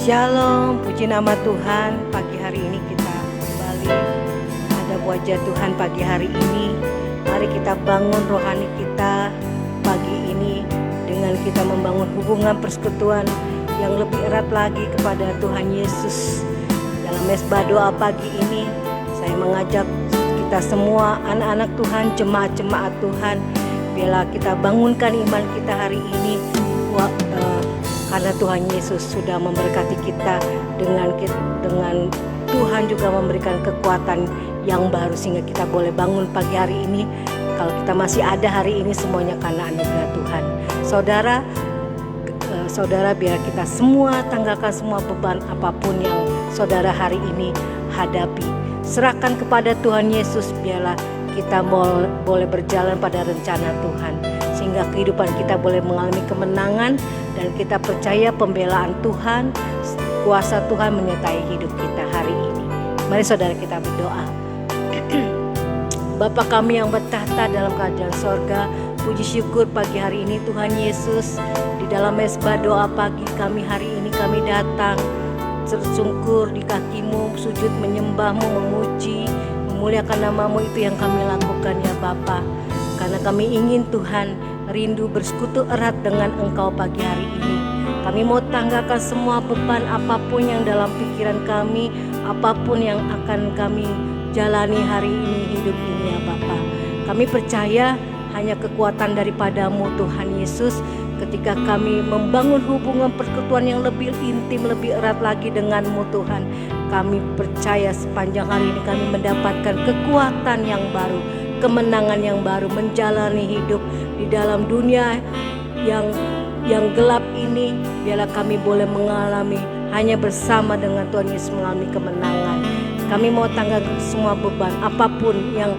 Shalom, puji nama Tuhan. Pagi hari ini kita kembali ada wajah Tuhan pagi hari ini. Mari kita bangun rohani kita pagi ini dengan kita membangun hubungan persekutuan yang lebih erat lagi kepada Tuhan Yesus. Dalam mesbah doa pagi ini, saya mengajak kita semua anak-anak Tuhan, jemaat-jemaat Tuhan, biarlah kita bangunkan iman kita hari ini. Karena Tuhan Yesus sudah memberkati kita dengan Tuhan juga memberikan kekuatan yang baru sehingga kita boleh bangun pagi hari ini. Kalau kita masih ada hari ini semuanya karena anugerah Tuhan. Saudara biar kita semua tanggalkan semua beban apapun yang saudara hari ini hadapi. Serahkan kepada Tuhan Yesus, biarlah kita boleh berjalan pada rencana Tuhan. Sehingga kehidupan kita boleh mengalami kemenangan dan kita percaya pembelaan Tuhan, kuasa Tuhan menyertai hidup kita hari ini. Mari saudara kita berdoa. Bapa kami yang bertahta dalam kerajaan sorga, puji syukur pagi hari ini Tuhan Yesus. Di dalam mesbah doa pagi kami hari ini kami datang tersungkur di kaki-Mu, sujud menyembah-Mu, memuji, memuliakan nama-Mu, itu yang kami lakukan ya Bapa. Karena kami ingin Tuhan rindu bersekutu erat dengan Engkau pagi hari ini. Kami mau tanggalkan semua beban apapun yang dalam pikiran kami, apapun yang akan kami jalani hari ini, hidup ini ya Bapa. Kami percaya hanya kekuatan daripada-Mu Tuhan Yesus ketika kami membangun hubungan persekutuan yang lebih intim, lebih erat lagi dengan-Mu Tuhan. Kami percaya sepanjang hari ini kami mendapatkan kekuatan yang baru, kemenangan yang baru, menjalani hidup di dalam dunia yang gelap ini. Biarlah kami boleh mengalami hanya bersama dengan Tuhan Yesus mengalami kemenangan. Kami mau tanggalkan semua beban apapun yang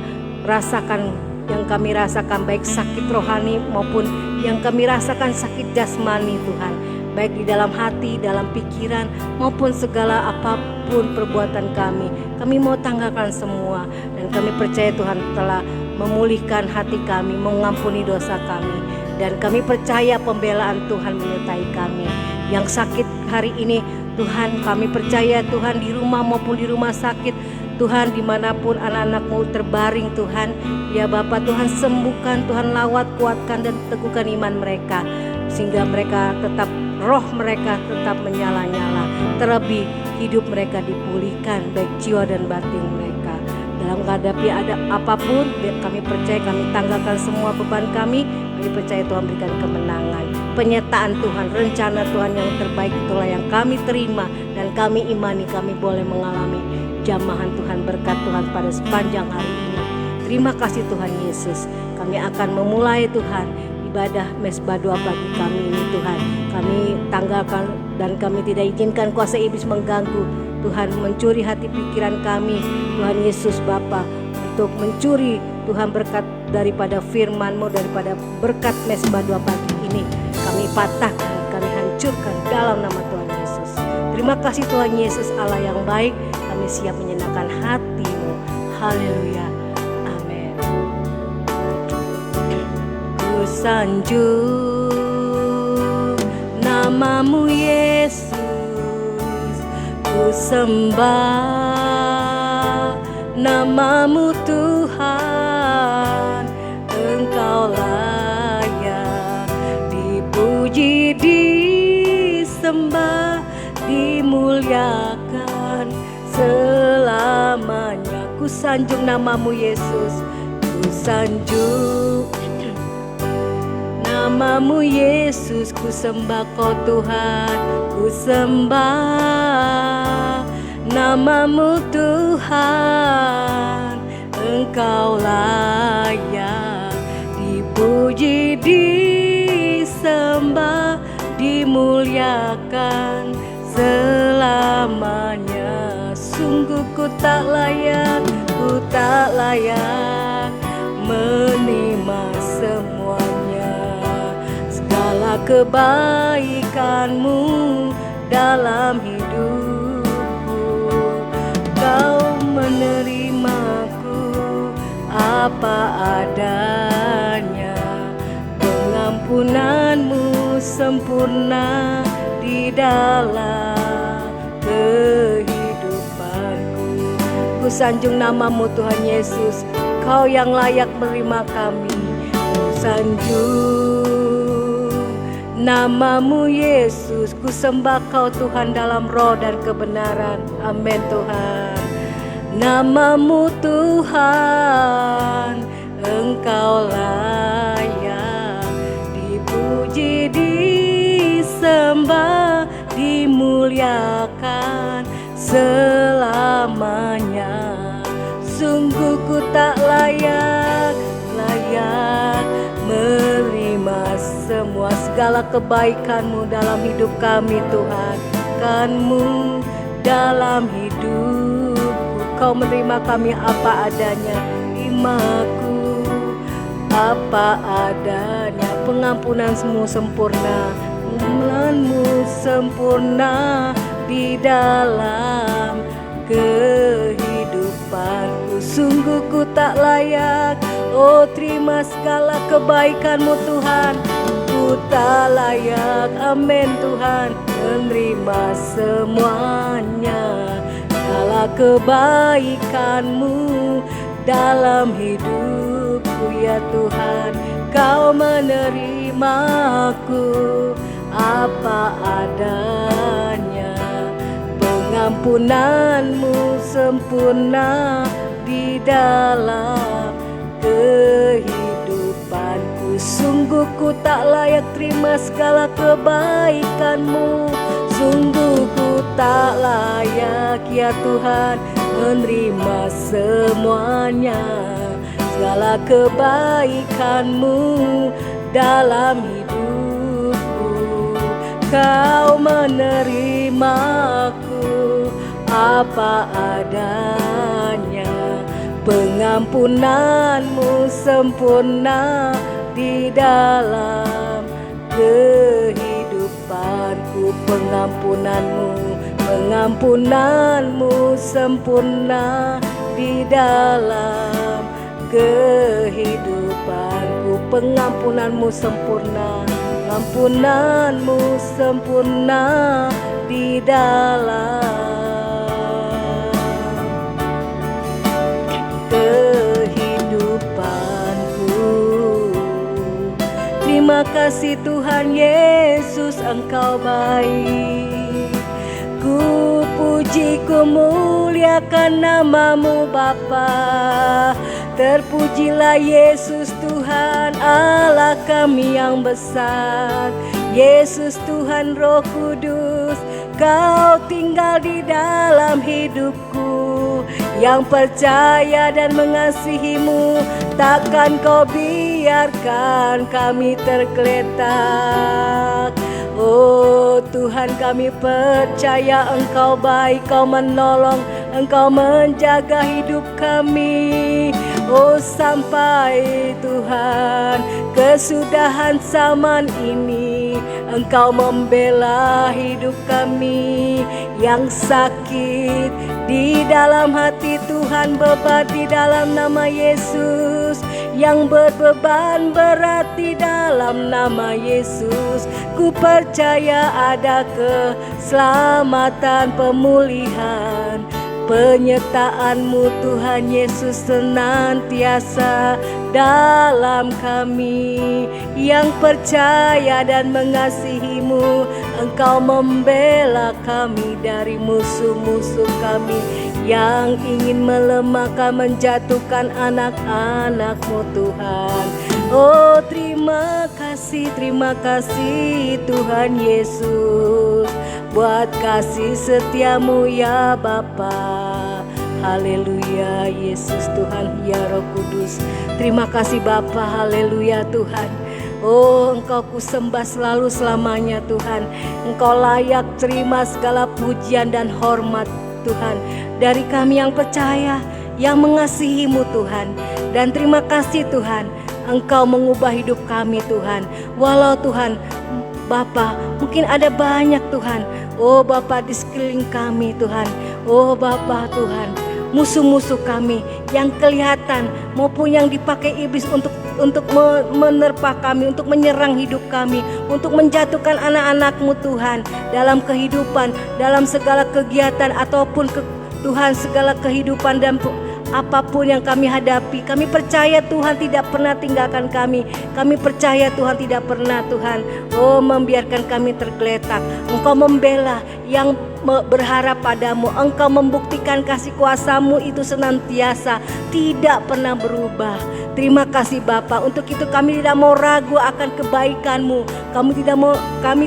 kami rasakan, baik sakit rohani maupun yang kami rasakan sakit jasmani Tuhan, baik di dalam hati, dalam pikiran maupun segala apapun perbuatan kami mau tanggalkan semua. Dan kami percaya Tuhan telah memulihkan hati kami, mengampuni dosa kami, dan kami percaya pembelaan Tuhan menyertai kami. Yang sakit hari ini Tuhan, kami percaya Tuhan di rumah maupun di rumah sakit Tuhan, dimanapun anak-anak-Mu terbaring Tuhan, ya Bapa Tuhan sembuhkan, Tuhan lawat, kuatkan dan teguhkan iman mereka, sehingga mereka tetap, roh mereka tetap menyala-nyala, terlebih hidup mereka dipulihkan, baik jiwa dan batin mereka. Dalam menghadapi ada apapun, kami percaya kami tanggalkan semua beban kami percaya Tuhan berikan kemenangan, penyertaan Tuhan, rencana Tuhan yang terbaik itulah yang kami terima dan kami imani. Kami boleh mengalami jamahan Tuhan, berkat Tuhan pada sepanjang hari ini. Terima kasih Tuhan Yesus. Kami akan memulai Tuhan ibadah mesbah doa pagi kami ini Tuhan. Kami tanggalkan dan kami tidak izinkan kuasa iblis mengganggu Tuhan, mencuri hati pikiran kami Tuhan Yesus Bapa, untuk mencuri Tuhan berkat daripada firman-Mu, daripada berkat mesbah doa pagi ini. Kami patahkan, kami hancurkan dalam nama Tuhan Yesus. Terima kasih Tuhan Yesus Allah yang baik. Kami siap menyenangkan hati-Mu. Haleluya. Amin. Ku sanjung nama-Mu Yesus, ku sembah nama-Mu Tuhan. Engkau layak dipuji, disembah, dimuliakan selamanya. Ku sanjung nama-Mu Yesus, ku sanjung nama-Mu Yesus, ku sembah Kau Tuhan, ku sembah nama-Mu Tuhan. Engkau layak dipuji, disembah, dimuliakan selamanya. Sungguh ku tak layak menerima semuanya, segala kebaikan-Mu dalam hidupku. Kau menerimaku apa adanya, pengampunan-Mu sempurna di dalam sanjung namamu Tuhan Yesus, Kau yang layak menerima kami. Ku sanjung namamu Yesus, ku sembah Kau Tuhan dalam roh dan kebenaran. Amin Tuhan. Namamu Tuhan, Engkau layak dipuji, disembah, dimuliakan selamanya. Sungguh ku tak layak menerima semua segala kebaikan-Mu dalam hidup kami Tuhan. Kan-Mu dalam hidupku, Kau menerima kami apa adanya. Terimaku apa adanya, pengampunan-Mu sempurna, pengampunan-Mu sempurna di dalam kehidupanku. Sungguh ku tak layak, oh terima segala kebaikan-Mu Tuhan. Ku tak layak, amin Tuhan, menerima semuanya. Segala kebaikan-Mu dalam hidupku ya Tuhan. Kau menerimaku apa adanya. Pengampunan-Mu sempurna di dalam kehidupanku. Sungguh ku tak layak terima segala kebaikan-Mu. Sungguh ku tak layak ya Tuhan menerima semuanya. Segala kebaikan-Mu dalam hidupku. Kau menerimaku apa adanya. Pengampunan-Mu sempurna di dalam kehidupanku. Pengampunan-Mu sempurna di dalam kehidupanku. Pengampunan-Mu sempurna, pengampunan-Mu sempurna di dalam kehidupanku. Terima kasih Tuhan Yesus, Engkau baik. Ku puji, ku muliakan namamu Bapa. Terpujilah Yesus Tuhan Allah kami yang besar. Yesus Tuhan Roh Kudus, Kau tinggal di dalam hidupku. Yang percaya dan mengasihi-Mu, takkan Kau biarkan kami tergeletak. Oh Tuhan, kami percaya Engkau baik, Kau menolong, Engkau menjaga hidup kami. Oh sampai Tuhan kesudahan zaman ini, Engkau membela hidup kami. Yang sakit di dalam hati Tuhan, beban di dalam nama Yesus. Yang berbeban berat di dalam nama Yesus. Ku percaya ada keselamatan, pemulihan, penyertaan-Mu Tuhan Yesus senantiasa dalam kami. Yang percaya dan mengasihi-Mu, Engkau membela kami dari musuh-musuh kami yang ingin melemahkan, menjatuhkan anak-anak-Mu Tuhan. Oh terima kasih Tuhan Yesus, buat kasih setia-Mu ya Bapa. Haleluya Yesus Tuhan ya Roh Kudus. Terima kasih Bapa, haleluya Tuhan. Oh Engkau ku sembah selalu selamanya Tuhan. Engkau layak terima segala pujian dan hormat Tuhan, dari kami yang percaya, yang mengasihi-Mu Tuhan. Dan terima kasih Tuhan, Engkau mengubah hidup kami Tuhan. Walau Tuhan Bapa mungkin ada banyak Tuhan, oh Bapa di sekeliling kami Tuhan. Oh Bapa Tuhan, musuh-musuh kami yang kelihatan maupun yang dipakai iblis untuk menerpa kami, untuk menyerang hidup kami, untuk menjatuhkan anak-anak-Mu Tuhan dalam kehidupan, dalam segala kegiatan ataupun Tuhan, segala kehidupan dan apapun yang kami hadapi, kami percaya Tuhan tidak pernah tinggalkan kami. Kami percaya Tuhan tidak pernah, Tuhan, membiarkan kami tergeletak. Engkau membela yang berharap padamu. Engkau membuktikan kasih kuasa-Mu itu senantiasa, tidak pernah berubah. Terima kasih Bapa. Untuk itu kami tidak mau ragu akan kebaikan-Mu. Kami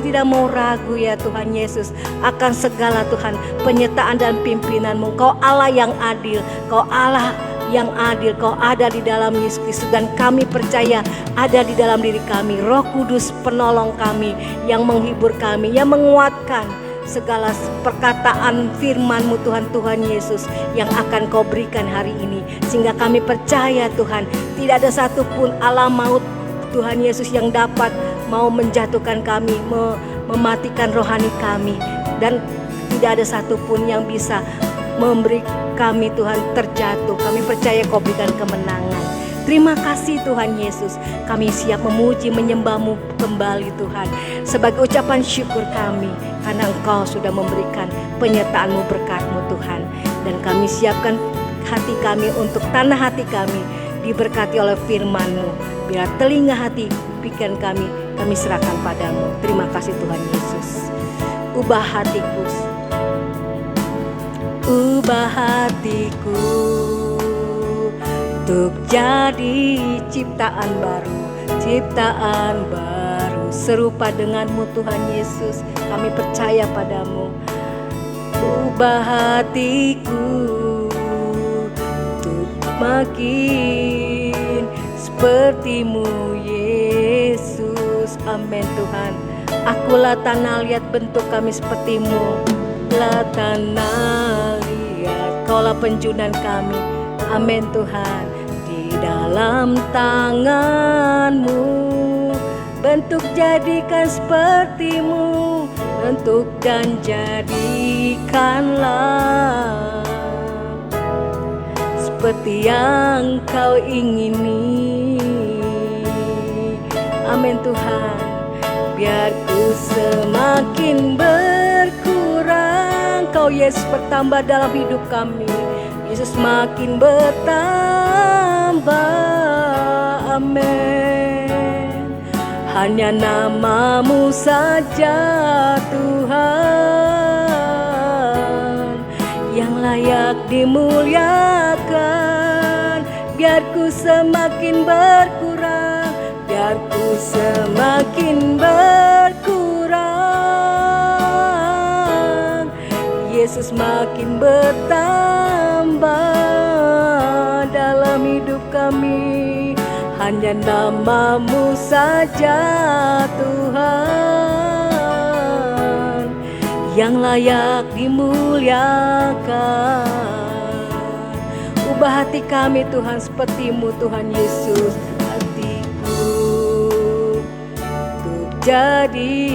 tidak mau ragu ya Tuhan Yesus akan segala Tuhan penyertaan dan pimpinan-Mu. Kau Allah yang adil, Kau Allah yang adil, Kau ada di dalam Yesus Kristus, dan kami percaya ada di dalam diri kami Roh Kudus penolong kami yang menghibur kami, yang menguatkan segala perkataan firman-Mu Tuhan Yesus yang akan Kau berikan hari ini. Sehingga kami percaya Tuhan, tidak ada satupun alam maut Tuhan Yesus yang dapat mau menjatuhkan kami, mematikan rohani kami, dan tidak ada satupun yang bisa memberi kami Tuhan terjatuh. Kami percaya Kau berikan kemenangan. Terima kasih Tuhan Yesus. Kami siap memuji menyembah-Mu kembali Tuhan, sebagai ucapan syukur kami karena Engkau sudah memberikan penyertaan-Mu, berkat-Mu Tuhan. Dan kami siapkan hati kami untuk tanah hati kami diberkati oleh firman-Mu. Biar telinga hati pikiran kami serahkan padamu. Terima kasih Tuhan Yesus. Ubah hatiku, ubah hatiku untuk jadi ciptaan baru serupa denganmu Tuhan Yesus. Kami percaya padamu. Ubah hatiku untuk makin seperti-Mu Yesus. Amin Tuhan. Akulah tanah liat bentuk kami seperti-Mu. Lah tanah liat, Kaulah penjunan kami. Amin Tuhan. Di dalam tangan-Mu bentuk jadikan seperti-Mu, bentuk dan jadikanlah seperti yang Kau ingini. Amin Tuhan. Biar ku semakin berkurang, Kau Yesus bertambah dalam hidup kami. Yesus makin bertambah. Amin. Hanya nama-Mu saja Tuhan yang layak dimuliakan. Biar ku semakin berkurang, biar ku semakin berkurang. Yesus makin bertambah dalam hidup kami. Hanya nama-Mu saja Tuhan yang layak dimuliakan. Ubah hati kami Tuhan seperti-Mu Tuhan Yesus. Hatiku untuk jadi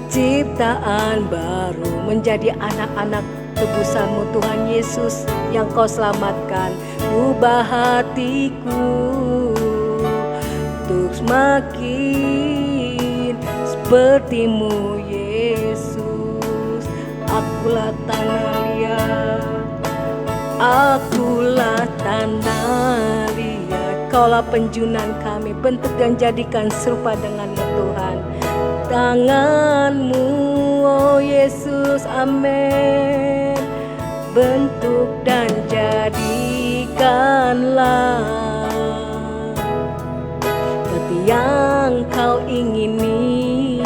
ciptaan baru, menjadi anak-anak tebusan-Mu Tuhan Yesus yang Kau selamatkan. Ubah hatiku untuk semakin seperti-Mu Yesus. Akulah tanah liat, akulah tanah liat, Kaulah penjunan kami, bentuk dan jadikan serupa dengan-Mu Tuhan. Tangan-Mu oh Yesus, amin. Bentuk dan jadikanlah seperti yang Kau ingini.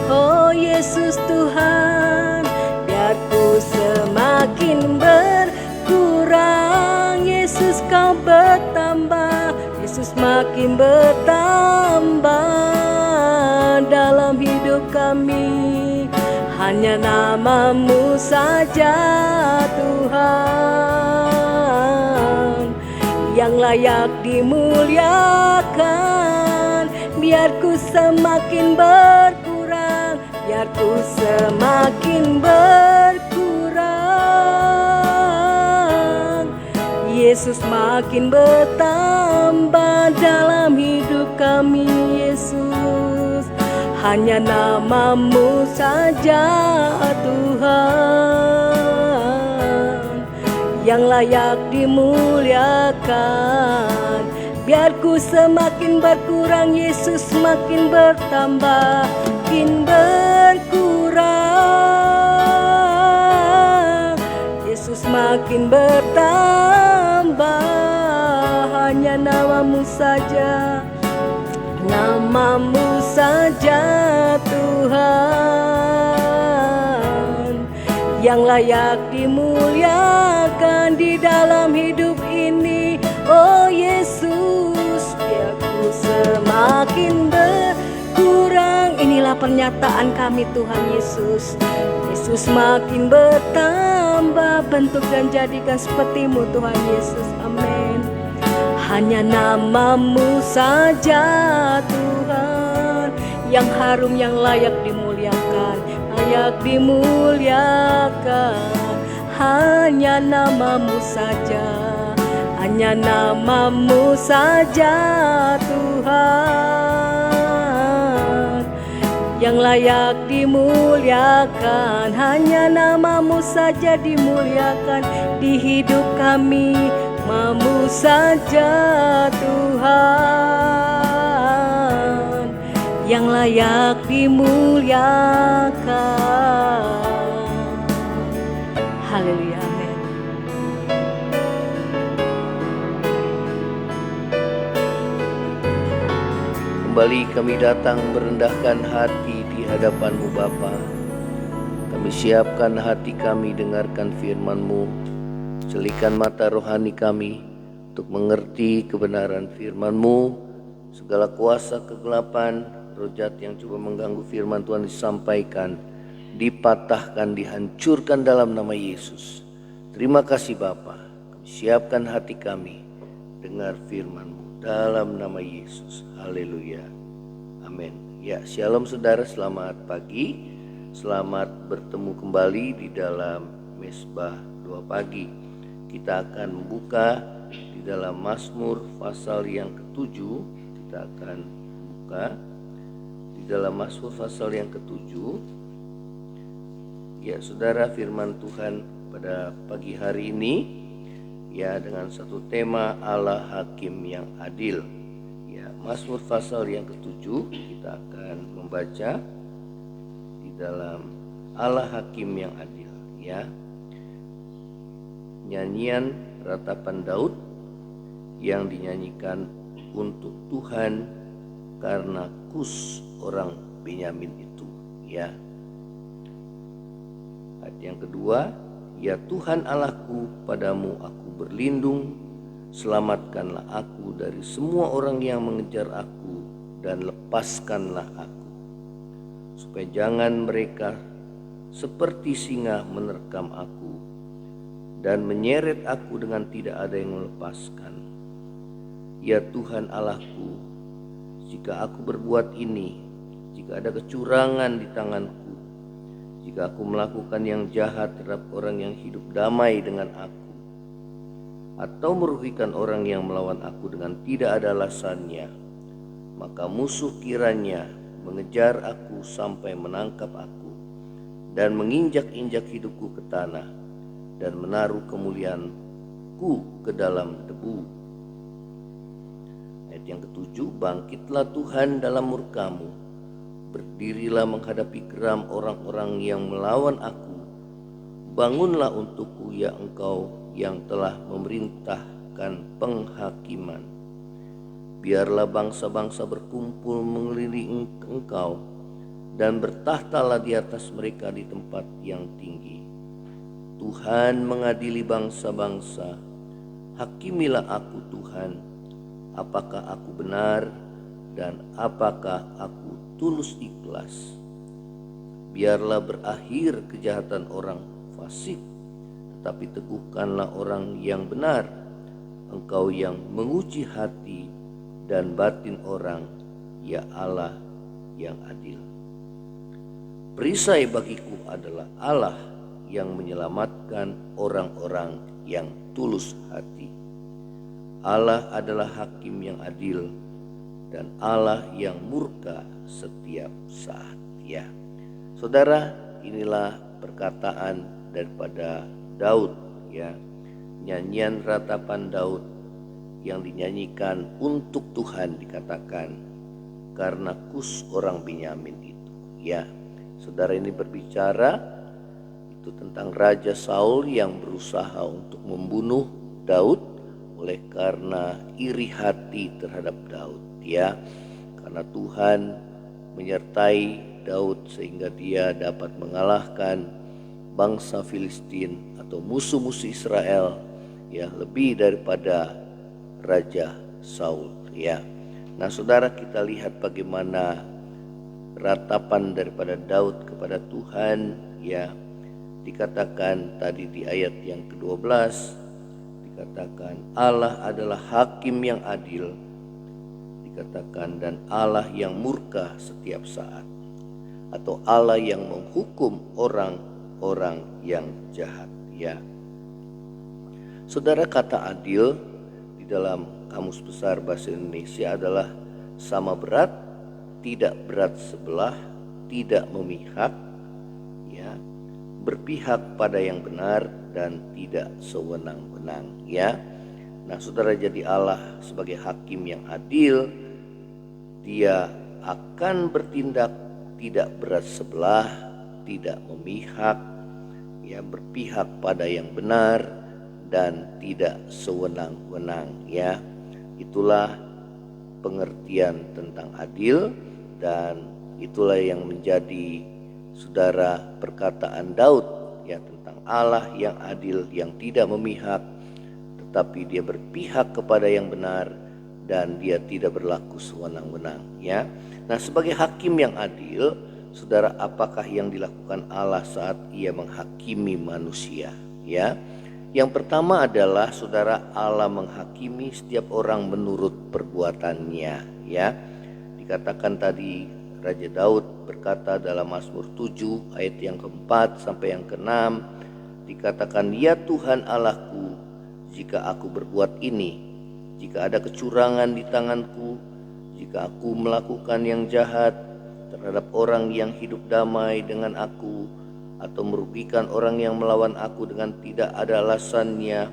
Oh Yesus Tuhan, biar ku semakin berkurang, Yesus Kau bertambah. Yesus makin bertambah dalam hidup kami. Hanya nama-Mu saja Tuhan yang layak dimuliakan. Biar ku semakin berkurang, biar ku semakin berkurang. Yesus makin bertambah dalam hidup kami Yesus. Hanya nama-Mu saja Tuhan yang layak dimuliakan. Biar ku semakin berkurang, Yesus makin bertambah, makin berkurang. Yesus makin bertambah, hanya namamu saja, namamu saja Tuhan, yang layak dimuliakan di dalam hidup ini. Oh Yesus, biar ku semakin berkurang. Inilah pernyataan kami Tuhan Yesus. Yesus makin bertambah, bentuk dan jadikan seperti-Mu Tuhan Yesus. Amin. Hanya namamu saja Tuhan, yang harum, yang layak dimuliakan, layak dimuliakan. Hanya namamu saja, hanya namamu saja Tuhan, yang layak dimuliakan. Hanya namamu saja dimuliakan di hidup kami, namamu saja Tuhan, yang layak dimuliakan. Haleluya, amin. Kembali kami datang merendahkan hati di hadapan-Mu Bapa. Kami siapkan hati kami dengarkan firman-Mu. Celikan mata rohani kami untuk mengerti kebenaran firman-Mu. Segala kuasa kegelapan, roh jahat yang coba mengganggu firman Tuhan disampaikan, dipatahkan, dihancurkan dalam nama Yesus. Terima kasih Bapa. Kami siapkan hati kami dengar firman-Mu dalam nama Yesus. Haleluya. Amin. Ya, shalom saudara, selamat pagi. Selamat bertemu kembali di dalam Mesbah Doa Pagi. Kita akan membuka di dalam Mazmur pasal yang ke-7. Kita akan buka di dalam Mazmur pasal yang ke-7. Ya, saudara, firman Tuhan pada pagi hari ini ya dengan satu tema Allah Hakim yang adil. Ya, Mazmur pasal yang ke-7 kita akan membaca di dalam Allah Hakim yang adil ya. Nyanyian ratapan Daud yang dinyanyikan untuk Tuhan karena Kus orang Benyamin itu ya. Ayat yang kedua, ya Tuhan Allahku, padamu aku berlindung, selamatkanlah aku dari semua orang yang mengejar aku, dan lepaskanlah aku, supaya jangan mereka seperti singa menerkam aku, dan menyeret aku dengan tidak ada yang melepaskan. Ya Tuhan Allahku, jika aku berbuat ini, jika ada kecurangan di tanganku, jika aku melakukan yang jahat terhadap orang yang hidup damai dengan aku, atau merugikan orang yang melawan aku dengan tidak ada alasannya, maka musuh kiranya mengejar aku sampai menangkap aku, dan menginjak-injak hidupku ke tanah, dan menaruh kemuliaanku ke dalam debu. Ayat yang ke-7, bangkitlah Tuhan dalam murka-Mu, berdirilah menghadapi geram orang-orang yang melawan aku. Bangunlah untukku ya Engkau yang telah memerintahkan penghakiman. Biarlah bangsa-bangsa berkumpul mengelilingi Engkau, dan bertahtalah di atas mereka di tempat yang tinggi. Tuhan mengadili bangsa-bangsa, hakimilah aku Tuhan, apakah aku benar dan apakah aku tulus ikhlas. Biarlah berakhir kejahatan orang fasik, tetapi teguhkanlah orang yang benar. Engkau yang menguji hati dan batin orang, ya Allah yang adil. Perisai bagiku adalah Allah yang menyelamatkan orang-orang yang tulus hati. Allah adalah hakim yang adil dan Allah yang murka setiap saat ya. Saudara, inilah perkataan daripada Daud ya. nyanyian ratapan Daud yang dinyanyikan untuk Tuhan dikatakan karena Kus orang Benyamin itu. Ya, saudara, ini berbicara itu tentang Raja Saul yang berusaha untuk membunuh Daud oleh karena iri hati terhadap Daud. Ya, karena Tuhan menyertai Daud sehingga dia dapat mengalahkan bangsa Filistin atau musuh-musuh Israel, ya, lebih daripada Raja Saul. Ya, nah saudara, kita lihat bagaimana ratapan daripada Daud kepada Tuhan. Ya, dikatakan tadi di ayat yang ke-12, dikatakan Allah adalah hakim yang adil, dikatakan dan Allah yang murka setiap saat, atau Allah yang menghukum orang-orang yang jahat. Ya, saudara, kata adil di dalam Kamus Besar Bahasa Indonesia adalah sama berat, tidak berat sebelah, tidak memihak, ya, berpihak pada yang benar dan tidak sewenang-wenang. Ya, nah saudara, jadi Allah sebagai hakim yang adil, dia akan bertindak tidak berat sebelah, tidak memihak, ya, berpihak pada yang benar dan tidak sewenang-wenang. Ya, itulah pengertian tentang adil, dan itulah yang menjadi saudara perkataan Daud, ya, tentang Allah yang adil, yang tidak memihak, tetapi dia berpihak kepada yang benar dan dia tidak berlaku sewenang-wenang. Ya, nah sebagai hakim yang adil, saudara, apakah yang dilakukan Allah saat ia menghakimi manusia? Ya, yang pertama adalah saudara, Allah menghakimi setiap orang menurut perbuatannya. Ya, dikatakan tadi Raja Daud berkata dalam Mazmur 7 ayat yang ke-4 sampai yang ke-6, dikatakan, ya Tuhan Allahku, jika aku berbuat ini, jika ada kecurangan di tanganku, jika aku melakukan yang jahat terhadap orang yang hidup damai dengan aku, atau merugikan orang yang melawan aku dengan tidak ada alasannya,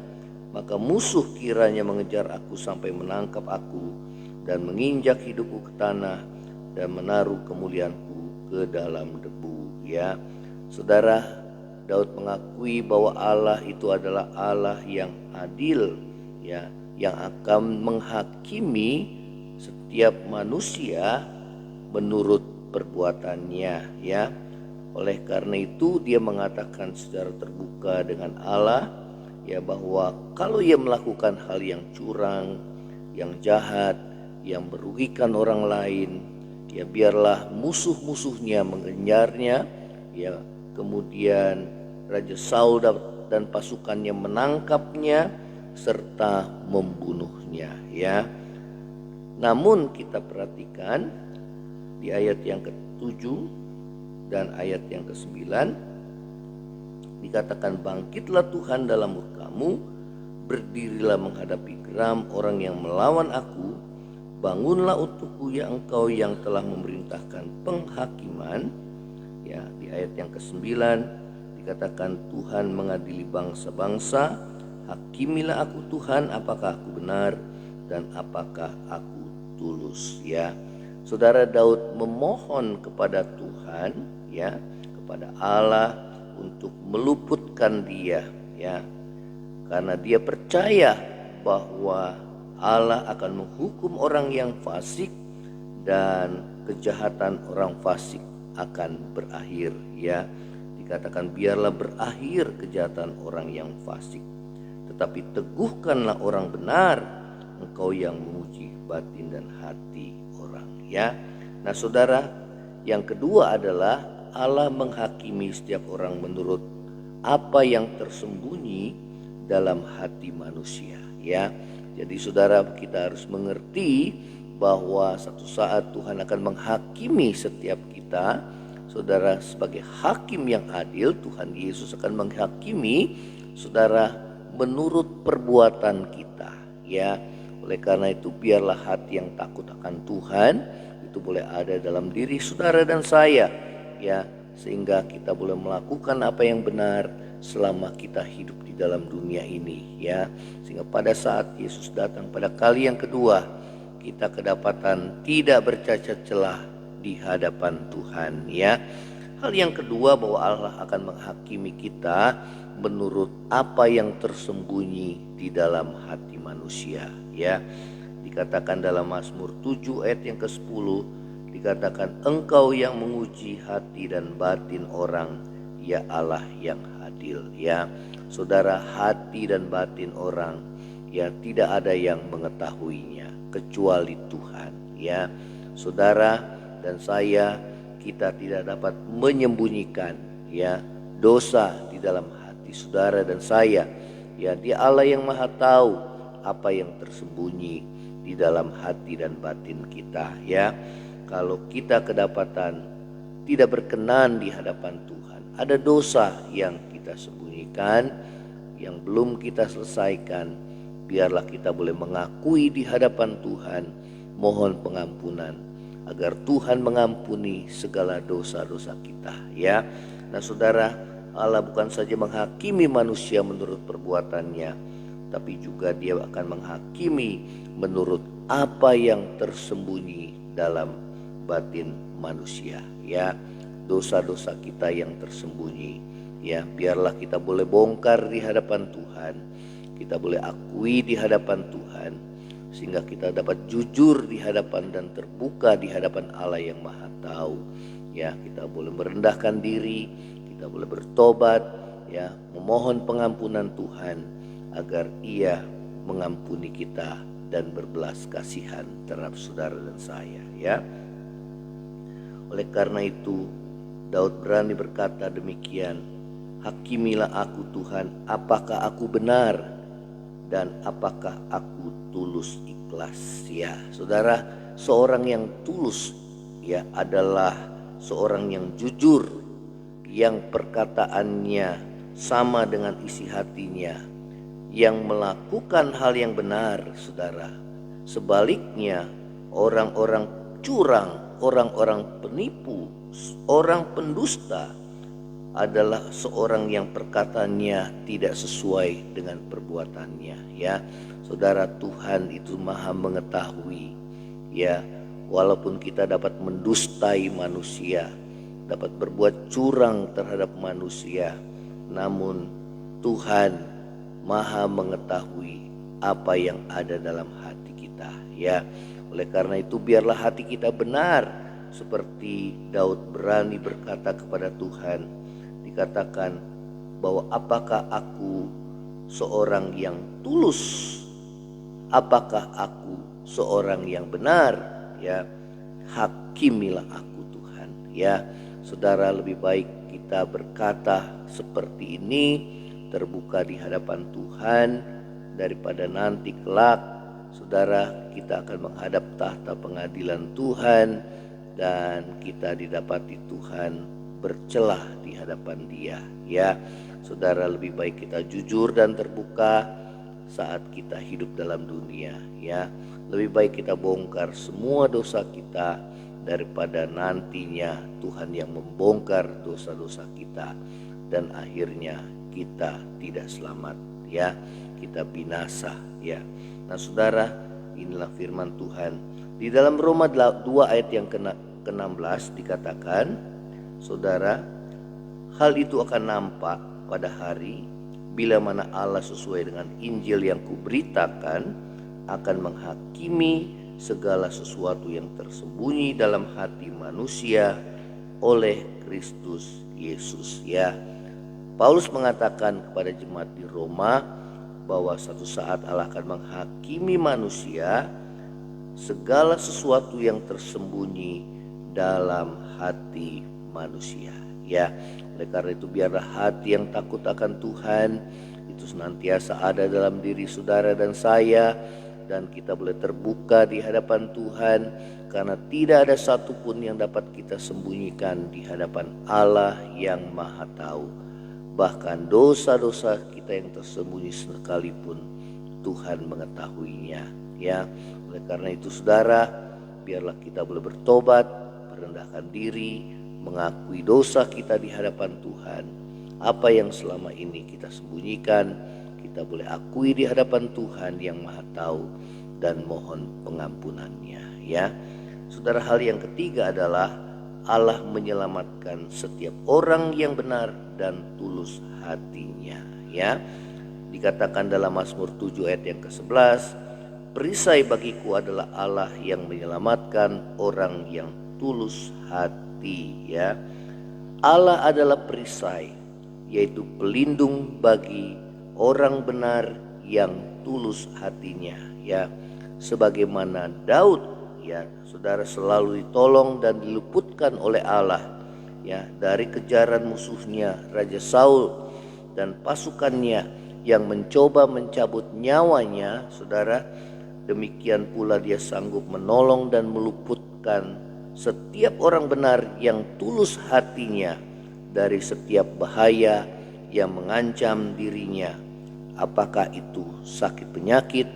maka musuh kiranya mengejar aku sampai menangkap aku dan menginjak hidupku ke tanah dan menaruh kemuliaanku ke dalam debu. Ya, saudara, Daud mengakui bahwa Allah itu adalah Allah yang adil, ya, yang akan menghakimi setiap manusia menurut perbuatannya. Ya, oleh karena itu dia mengatakan secara terbuka dengan Allah, ya, bahwa kalau ia melakukan hal yang curang, yang jahat, yang merugikan orang lain, ya, biarlah musuh-musuhnya mengejarnya, ya, kemudian Raja Saul dan pasukannya menangkapnya serta membunuhnya. Ya, namun kita perhatikan di ayat yang ke-7 dan ayat yang ke-9 dikatakan, bangkitlah Tuhan dalam murkamu, berdirilah menghadapi geram orang yang melawan aku, bangunlah untukku ya engkau yang telah memerintahkan penghakiman. Ya, di ayat yang ke-9 dikatakan Tuhan mengadili bangsa-bangsa, hakimilah aku Tuhan, apakah aku benar dan apakah aku tulus. Ya, saudara, Daud memohon kepada Tuhan, ya, kepada Allah untuk meluputkan dia, ya, karena dia percaya bahwa Allah akan menghukum orang yang fasik dan kejahatan orang fasik akan berakhir. Ya, dikatakan biarlah berakhir kejahatan orang yang fasik, tetapi teguhkanlah orang benar, engkau yang menguji batin dan hati orang. Ya, nah saudara, yang kedua adalah Allah menghakimi setiap orang menurut apa yang tersembunyi dalam hati manusia. Ya, jadi saudara, kita harus mengerti bahwa satu saat Tuhan akan menghakimi setiap kita. Saudara, sebagai hakim yang adil, Tuhan Yesus akan menghakimi saudara menurut perbuatan kita. Ya, oleh karena itu biarlah hati yang takut akan Tuhan itu boleh ada dalam diri saudara dan saya. Ya, sehingga kita boleh melakukan apa yang benar selama kita hidup di dalam dunia ini, ya. Sehingga pada saat Yesus datang pada kali yang kedua, kita kedapatan tidak bercacat celah di hadapan Tuhan, ya. Hal yang kedua, bahwa Allah akan menghakimi kita menurut apa yang tersembunyi di dalam hati manusia, ya. Dikatakan dalam Mazmur 7 ayat yang ke-10, dikatakan, Engkau yang menguji hati dan batin orang, ya Allah yang adil, ya. Saudara, hati dan batin orang, ya, tidak ada yang mengetahuinya kecuali Tuhan, ya. Saudara dan saya, kita tidak dapat menyembunyikan, ya, dosa di dalam hati saudara dan saya, ya. Dia Allah yang Maha tahu apa yang tersembunyi di dalam hati dan batin kita, ya. Kalau kita kedapatan tidak berkenan di hadapan Tuhan, ada dosa yang kita sembunyikan, yang belum kita selesaikan, biarlah kita boleh mengakui di hadapan Tuhan, mohon pengampunan, agar Tuhan mengampuni segala dosa-dosa kita, ya. Nah saudara, Allah bukan saja menghakimi manusia menurut perbuatannya, tapi juga Dia akan menghakimi menurut apa yang tersembunyi dalam batin manusia, ya. Dosa-dosa kita yang tersembunyi, ya, biarlah kita boleh bongkar di hadapan Tuhan, kita boleh akui di hadapan Tuhan, sehingga kita dapat jujur di hadapan dan terbuka di hadapan Allah yang Maha tahu, ya. Kita boleh merendahkan diri, kita boleh bertobat, ya, memohon pengampunan Tuhan agar Ia mengampuni kita dan berbelas kasihan terhadap saudara dan saya, ya. Oleh karena itu Daud berani berkata demikian, Hakimilah aku Tuhan, apakah aku benar dan apakah aku tulus ikhlas, ya. Saudara, seorang yang tulus, ya, adalah seorang yang jujur, yang perkataannya sama dengan isi hatinya, yang melakukan hal yang benar, saudara. Sebaliknya, orang-orang curang, orang-orang penipu, orang pendusta adalah seorang yang perkataannya tidak sesuai dengan perbuatannya, ya. Saudara, Tuhan itu Maha mengetahui, ya. Walaupun kita dapat mendustai manusia, dapat berbuat curang terhadap manusia, namun Tuhan Maha mengetahui apa yang ada dalam hati kita, ya. Oleh karena itu biarlah hati kita benar, seperti Daud berani berkata kepada Tuhan. Dikatakan bahwa apakah aku seorang yang tulus, apakah aku seorang yang benar, ya. Hakimilah aku Tuhan, ya. Saudara, lebih baik kita berkata seperti ini, terbuka di hadapan Tuhan, daripada nanti kelak, saudara, kita akan menghadap tahta pengadilan Tuhan dan kita didapati Tuhan bercelah di hadapan Dia, ya. Saudara, lebih baik kita jujur dan terbuka saat kita hidup dalam dunia, ya. Lebih baik kita bongkar semua dosa kita daripada nantinya Tuhan yang membongkar dosa-dosa kita dan akhirnya kita tidak selamat, ya. Kita binasa, ya. Nah saudara, inilah firman Tuhan. Di dalam Roma 2 ayat yang ke-16 dikatakan, saudara, hal itu akan nampak pada hari bila mana Allah sesuai dengan Injil yang kuberitakan akan menghakimi segala sesuatu yang tersembunyi dalam hati manusia oleh Kristus Yesus, ya. Paulus mengatakan kepada jemaat di Roma bahwa suatu saat Allah akan menghakimi manusia segala sesuatu yang tersembunyi dalam hati manusia, ya. Oleh karena itu biarlah hati yang takut akan Tuhan itu senantiasa ada dalam diri saudara dan saya, dan kita boleh terbuka di hadapan Tuhan, karena tidak ada satupun yang dapat kita sembunyikan di hadapan Allah yang Maha tahu. Bahkan dosa-dosa kita yang tersembunyi sekalipun Tuhan mengetahuinya, ya. Oleh karena itu saudara, biarlah kita boleh bertobat, merendahkan diri, mengakui dosa kita di hadapan Tuhan. Apa yang selama ini kita sembunyikan, kita boleh akui di hadapan Tuhan yang Maha Tahu dan mohon pengampunannya, ya. Saudara, hal yang ketiga adalah Allah menyelamatkan setiap orang yang benar dan tulus hatinya, ya. Dikatakan dalam Mazmur 7 ayat yang ke-11, perisai bagiku adalah Allah yang menyelamatkan orang yang tulus hati, ya. Allah adalah perisai, yaitu pelindung bagi orang benar yang tulus hatinya, ya. Sebagaimana Daud, ya, saudara, selalu ditolong dan diluputkan oleh Allah, ya, dari kejaran musuhnya Raja Saul dan pasukannya yang mencoba mencabut nyawanya, saudara. Demikian pula dia sanggup menolong dan meluputkan setiap orang benar yang tulus hatinya dari setiap bahaya yang mengancam dirinya. Apakah itu sakit penyakit,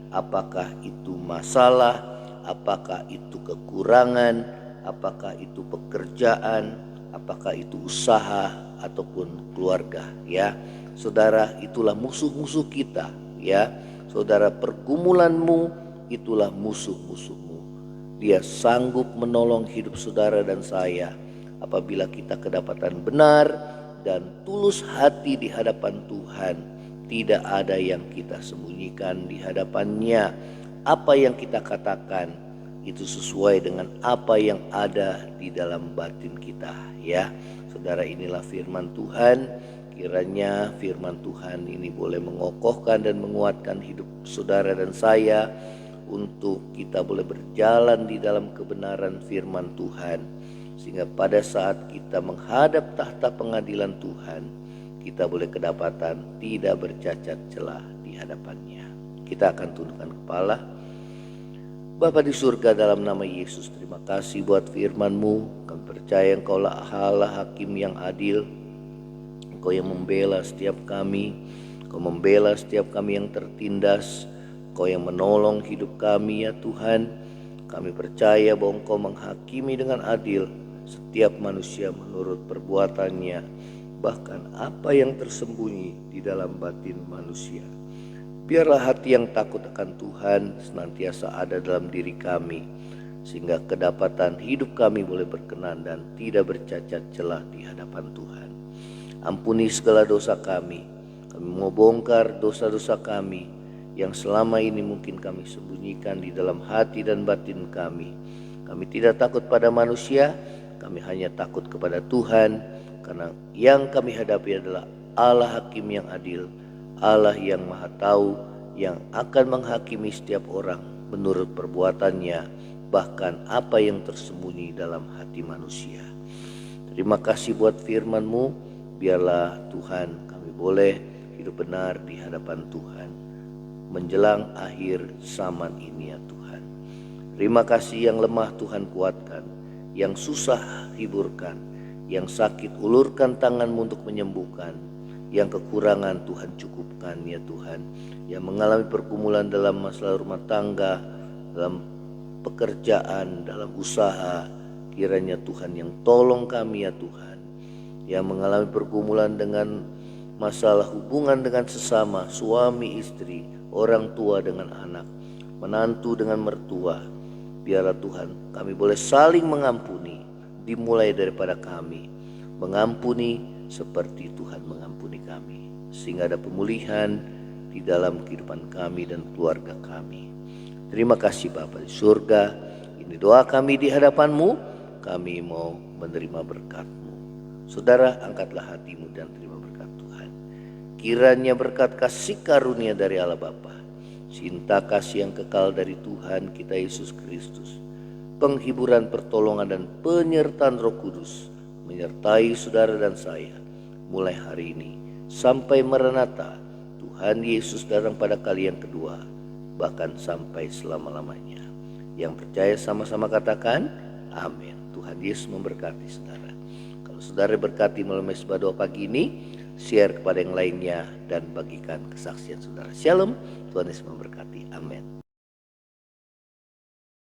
apakah itu masalah, apakah itu kekurangan, apakah itu pekerjaan, apakah itu usaha ataupun keluarga, ya. Saudara, itulah musuh-musuh kita, ya. Saudara, pergumulanmu itulah musuh-musuhmu. Dia sanggup menolong hidup saudara dan saya apabila kita kedapatan benar dan tulus hati di hadapan Tuhan. Tidak ada yang kita sembunyikan di hadapannya. Apa yang kita katakan itu sesuai dengan apa yang ada di dalam batin kita, ya. Saudara, inilah firman Tuhan. Kiranya firman Tuhan ini boleh mengokohkan dan menguatkan hidup saudara dan saya untuk kita boleh berjalan di dalam kebenaran firman Tuhan, sehingga pada saat kita menghadap tahta pengadilan Tuhan, kita boleh kedapatan tidak bercacat celah di hadapannya. Kita akan tundukkan kepala. Bapa di surga, dalam nama Yesus, terima kasih buat firman-Mu. Kami percaya Engkau lah Allah Hakim yang adil. Engkau yang membela setiap kami, Engkau membela setiap kami yang tertindas, Engkau yang menolong hidup kami, ya Tuhan. Kami percaya bahwa Engkau menghakimi dengan adil setiap manusia menurut perbuatannya, bahkan apa yang tersembunyi di dalam batin manusia. Biarlah hati yang takut akan Tuhan senantiasa ada dalam diri kami, sehingga kedapatan hidup kami boleh berkenan dan tidak bercacat celah di hadapan Tuhan. Ampuni segala dosa kami. Kami mau bongkar dosa-dosa kami yang selama ini mungkin kami sembunyikan di dalam hati dan batin kami. Kami tidak takut pada manusia, kami hanya takut kepada Tuhan, karena yang kami hadapi adalah Allah Hakim yang adil, Allah yang Maha Tahu, yang akan menghakimi setiap orang menurut perbuatannya, bahkan apa yang tersembunyi dalam hati manusia. Terima kasih buat firman-Mu. Biarlah Tuhan kami boleh hidup benar di hadapan Tuhan menjelang akhir zaman ini, ya Tuhan. Terima kasih, yang lemah Tuhan kuatkan, yang susah hiburkan, yang sakit ulurkan tangan-Mu untuk menyembuhkan, yang kekurangan Tuhan cukupkan, ya Tuhan. Yang mengalami pergumulan dalam masalah rumah tangga, dalam pekerjaan, dalam usaha, kiranya Tuhan yang tolong kami, ya Tuhan. Yang mengalami pergumulan dengan masalah hubungan dengan sesama, suami istri, orang tua dengan anak, menantu dengan mertua, biarlah Tuhan kami boleh saling mengampuni, dimulai daripada kami, mengampuni seperti Tuhan mengampuni kami, sehingga ada pemulihan di dalam kehidupan kami dan keluarga kami. Terima kasih Bapa di surga, ini doa kami di hadapan-Mu, kami mau menerima berkat-Mu. Saudara, angkatlah hatimu dan terima berkat Tuhan. Kiranya berkat kasih karunia dari Allah Bapa, cinta kasih yang kekal dari Tuhan kita Yesus Kristus, penghiburan, pertolongan dan penyertaan Roh Kudus menyertai saudara dan saya mulai hari ini sampai Maranatha, Tuhan Yesus datang pada kali yang kedua, bahkan sampai selama-lamanya. Yang percaya sama-sama katakan amin. Tuhan Yesus memberkati saudara. Saudara berkati melalui Mesbah Doa pagi ini, share kepada yang lainnya dan bagikan kesaksian saudara. Shalom, Tuhan Yesus memberkati. Amin.